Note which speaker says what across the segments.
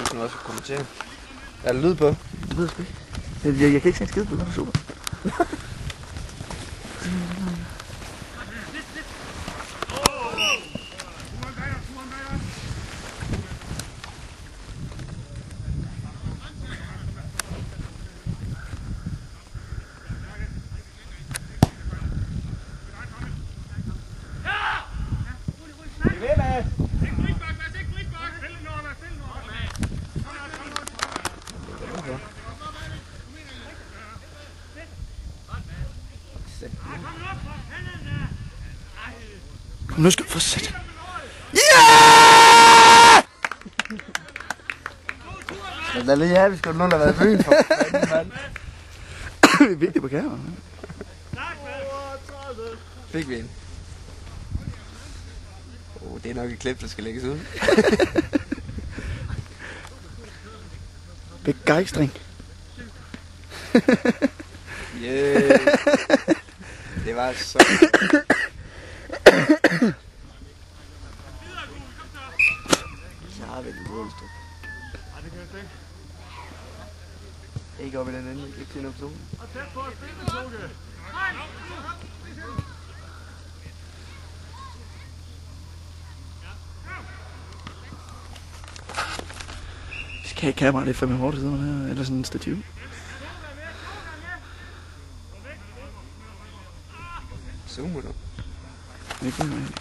Speaker 1: du også kommentere. Er der lyd på?
Speaker 2: Det ved jeg sgu ikke. Jeg kan ikke se en skid på det. Super. Nu skal du få sæt. Ja!
Speaker 1: Lad lige have, vi skal nogen, der har været i byen for fanden,
Speaker 2: Det er vigtigt på kamera.
Speaker 1: Fik vi en. Det er nok et klip, der skal lægges ud.
Speaker 2: Begejstring.
Speaker 1: Yeah. Det var så... Så har vi den målstuk. Ikke op i den ende, vi kan ikke tænde op solen.
Speaker 2: Skal have kamera, det er fandme hårdt at sidde med her, eller sådan en stativ.
Speaker 1: Zoomer du?
Speaker 2: Det kunne man ikke.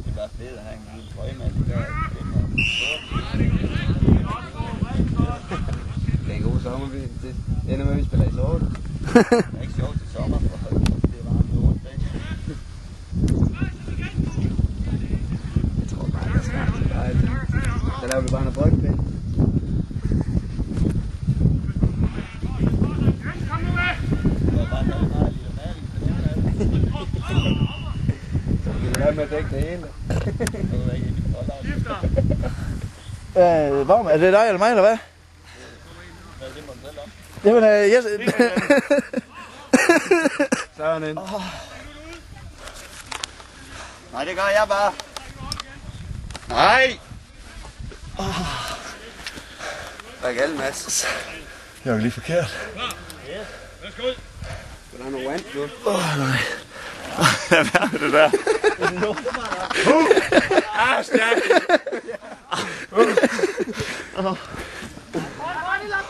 Speaker 1: Det var fedt at have en lille trøje med det der. Det er en god sommerferie. Det ender med, at vi spiller i sort. Det er ikke sjovt til sommer, for det er varmt rundt dag. Jeg tror bare, det er snart. Så laver vi bare noget brygpænd. Hvad med at dække det hele?
Speaker 2: Hvor er det dig eller mig, eller hvad? Jamen, yes.
Speaker 1: Sådan en. Nej, det gør jeg bare. Nej! Der er galt, Mads.
Speaker 2: Jeg var lige forkert.
Speaker 1: Skal der have noget vand nu?
Speaker 2: Nej. Hvad er det der?
Speaker 1: Stærk!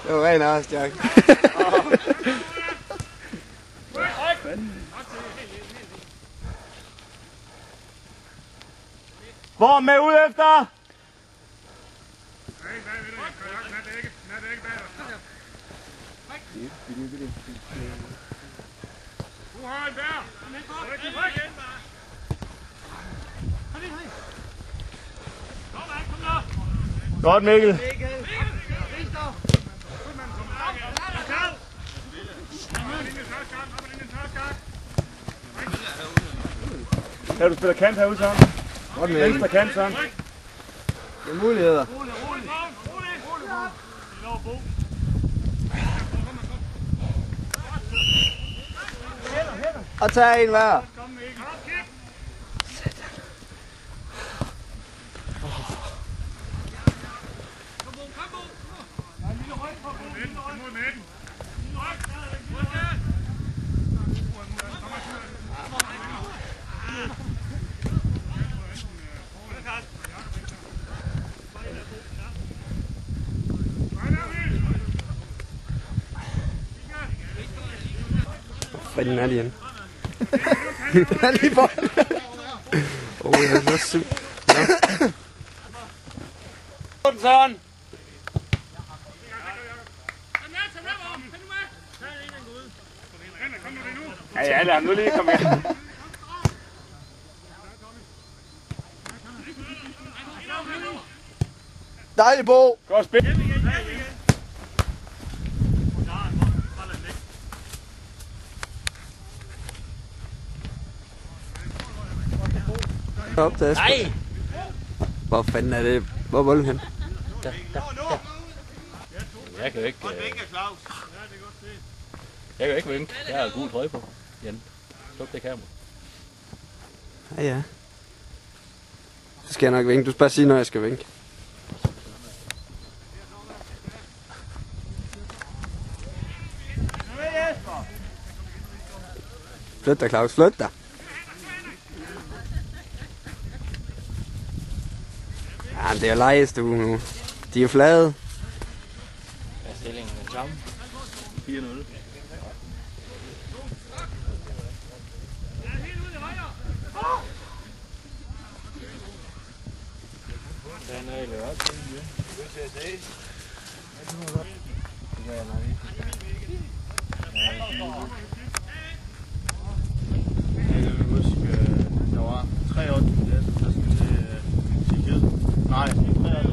Speaker 1: Det var rent Arstjak.
Speaker 3: Hvor med ud efter? Godt, Mikkel. Kan du spille kant herude, Søren?
Speaker 1: Godt, Mikkel.
Speaker 3: Venstre kant, Søren.
Speaker 1: Det er muligheder. Og tag en hver. Hvad er det igen?
Speaker 2: Den er lige bolden.
Speaker 1: Jeg er så syg.
Speaker 3: Søren. Ja, lad ham nu lige komme her.
Speaker 2: Dejlig Bo.
Speaker 3: Godt spil.
Speaker 1: Op til Asper.
Speaker 3: Nej!
Speaker 1: Hvor fanden er det? Hvor er bolden hen?
Speaker 3: Jeg kan jo ikke...
Speaker 4: Jeg kan ikke vinke. Jeg har gul trøje på. Jan, sluk det kamera.
Speaker 1: Ja, ja. Så skal jeg nok vinke. Du skal bare sige, når jeg skal vinke. Flyt dig, Claus. Flyt dig. Ja, det er jo lejestue nu. De er jo flade.
Speaker 4: Hvad er stillingen? Den samme? 4-0. Den er jo også.
Speaker 3: Jeg kan huske, der var 3 år til det, så skulle vi til Tjekkiet. Nej, 3 år til det.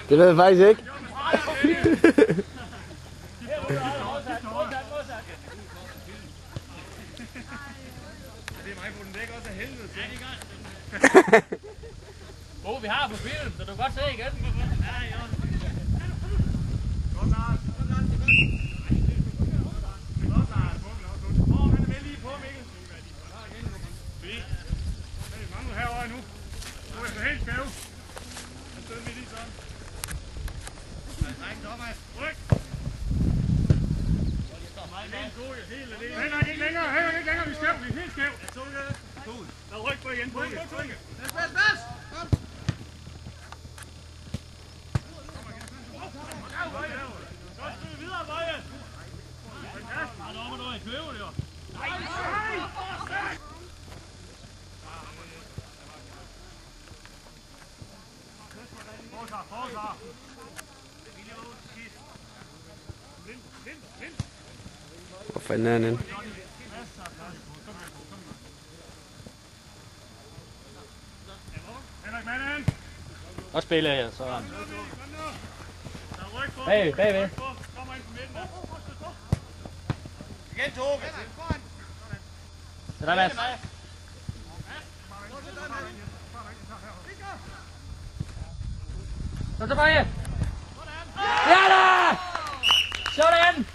Speaker 1: Det ved jeg faktisk ikke.
Speaker 4: Vi har på film, så du kan godt se igen.
Speaker 3: Herovre nu. Nu er det helt skæv. Jeg støder midt i sådan. Ryk! Henrik, ikke længere. Henrik, ikke længere. Vi er skæv. Vi er helt skæv. Der ryk på igen. Ryk. Pas! Kom! Så støder videre, Bøje. Fantastisk. Nu må du i købe, jo. Nej! Forsvar.
Speaker 1: Hvor fanden er han inde?
Speaker 4: Og spiller jeg, så han. Bagved.
Speaker 3: Igen, Toge.
Speaker 4: Så der er Mads. Så tilbage. Ja da! Sådan!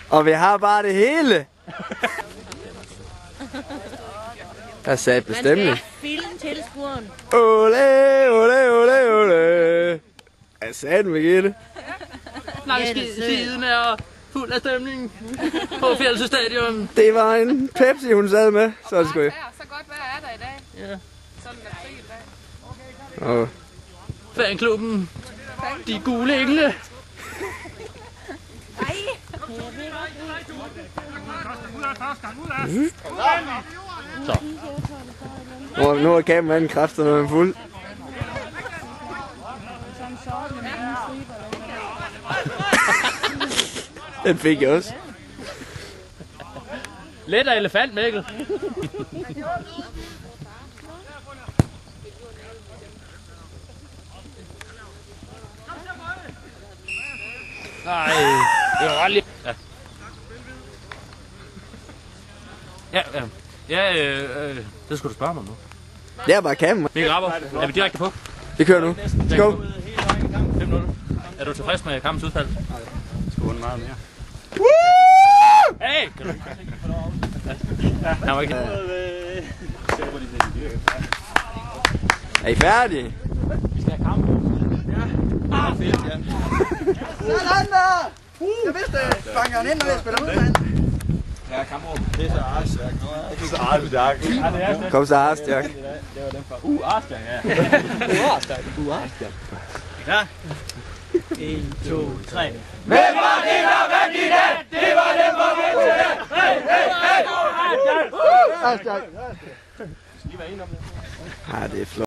Speaker 1: Og vi har bare det hele. Der sagde bestemning.
Speaker 5: Man skal filme tilskueren.
Speaker 1: Ole, ole, ole, ole. Jeg sagde den, Birgitte.
Speaker 2: Langs siden er fuld af stemning på Fjeldstadion.
Speaker 1: Det var en Pepsi, hun sad med. Så er det sgu.
Speaker 5: Så godt vejr er der i dag.
Speaker 2: Ja.
Speaker 5: Sådan en aprildag.
Speaker 1: Og
Speaker 2: Fanklubben. De gule engle.
Speaker 1: nu er kameraen kræfterne med fuld. Den fik jeg også.
Speaker 4: Lidt af elefant, Mikkel. Nej, det var ret lige. Det skulle du spørge mig om nu.
Speaker 1: Det er bare kamera.
Speaker 4: Mikkel Rapper, er vi direkte på?
Speaker 1: Vi kører nu. Skål.
Speaker 4: 5-0. Er du tilfreds med kampens udfald?
Speaker 3: Jeg skal vunde meget mere.
Speaker 4: Hey! Han var ikke...
Speaker 1: Er I færdige?
Speaker 4: Vi skal have kamp.
Speaker 3: Fedt, Jan.
Speaker 2: Sådan der! Jeg vidste det. Fanger han ind, når jeg spiller ud, mand.
Speaker 3: Ja, kampråb. Det er så Arsjak. Det er så Arsjak.
Speaker 1: Kom så, Arsjak.
Speaker 3: Det var den fra Arsjak, ja. Arsjak.
Speaker 4: Klar? 1, 2, 3.
Speaker 3: Hvem var det, der vandt i nat? Det var dem fra Venstre! Hey, hey, hey!
Speaker 1: Arsjak. Ja, det er flot.